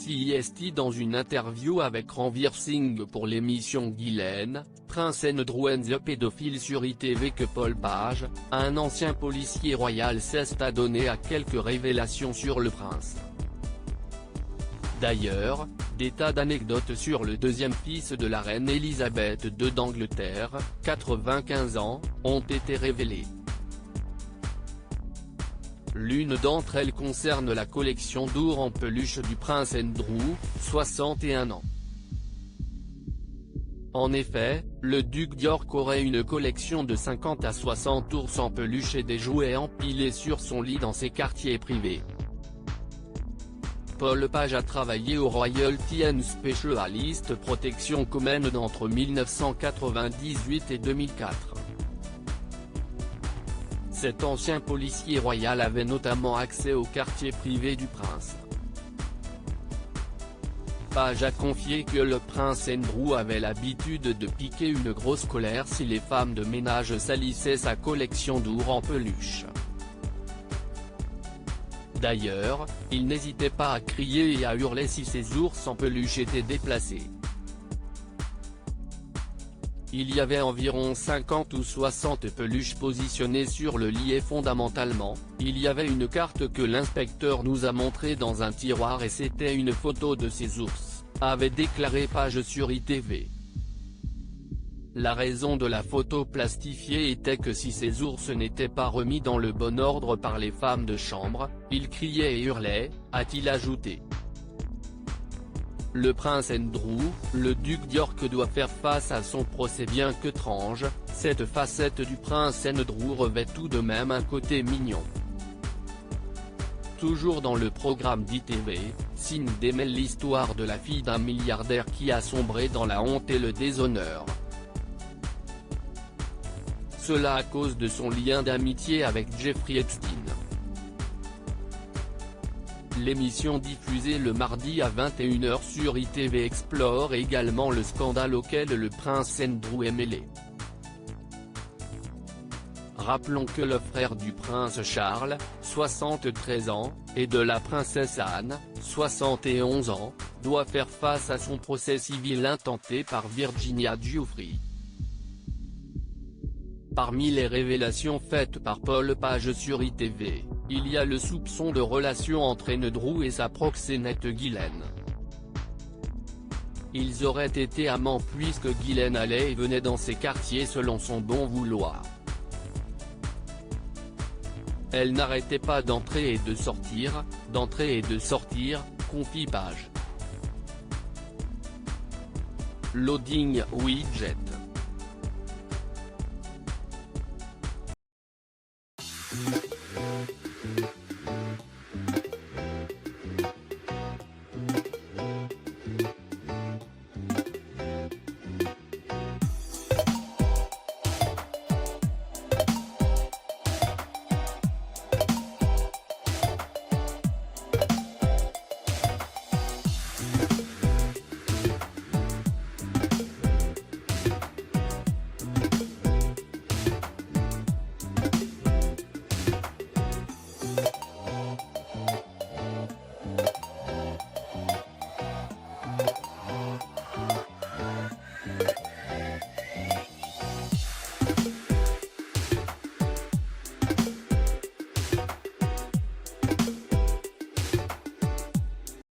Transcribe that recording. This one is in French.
CIST dans une interview avec Ranveer Singh pour l'émission Guylaine, Prince Andrew and the pédophile sur ITV que Paul Page, un ancien policier royal s'est adonné à quelques révélations sur le prince. D'ailleurs, des tas d'anecdotes sur le deuxième fils de la reine Elisabeth II d'Angleterre, 95 ans, ont été révélées. L'une d'entre elles concerne la collection d'ours en peluche du prince Andrew, 61 ans. En effet, le duc d'York aurait une collection de 50 à 60 ours en peluche et des jouets empilés sur son lit dans ses quartiers privés. Paul Page a travaillé au Royalty and Specialist Protection Command entre 1998 et 2004. Cet ancien policier royal avait notamment accès au quartier privé du prince. Page a confié que le prince Andrew avait l'habitude de piquer une grosse colère si les femmes de ménage salissaient sa collection d'ours en peluche. D'ailleurs, il n'hésitait pas à crier et à hurler si ces ours en peluche étaient déplacés. Il y avait environ 50 ou 60 peluches positionnées sur le lit et fondamentalement, il y avait une carte que l'inspecteur nous a montrée dans un tiroir et c'était une photo de ces ours, avait déclaré Page sur ITV. La raison de la photo plastifiée était que si ces ours n'étaient pas remis dans le bon ordre par les femmes de chambre, ils criaient et hurlaient, a-t-il ajouté. Le prince Andrew, le duc d'York doit faire face à son procès bien qu'étrange, cette facette du prince Andrew revêt tout de même un côté mignon. Toujours dans le programme d'ITV, Signe démêle l'histoire de la fille d'un milliardaire qui a sombré dans la honte et le déshonneur. Cela à cause de son lien d'amitié avec Jeffrey Epstein. L'émission diffusée le mardi à 21 h sur ITV explore également le scandale auquel le prince Andrew est mêlé. Rappelons que le frère du prince Charles, 73 ans, et de la princesse Anne, 71 ans, doit faire face à son procès civil intenté par Virginia Giuffre. Parmi les révélations faites par Paul Page sur ITV, il y a le soupçon de relation entre Andrew et sa proxénète Guylaine. Ils auraient été amants puisque Guylaine allait et venait dans ses quartiers selon son bon vouloir. Elle n'arrêtait pas d'entrer et de sortir, confie Page. Loading widget.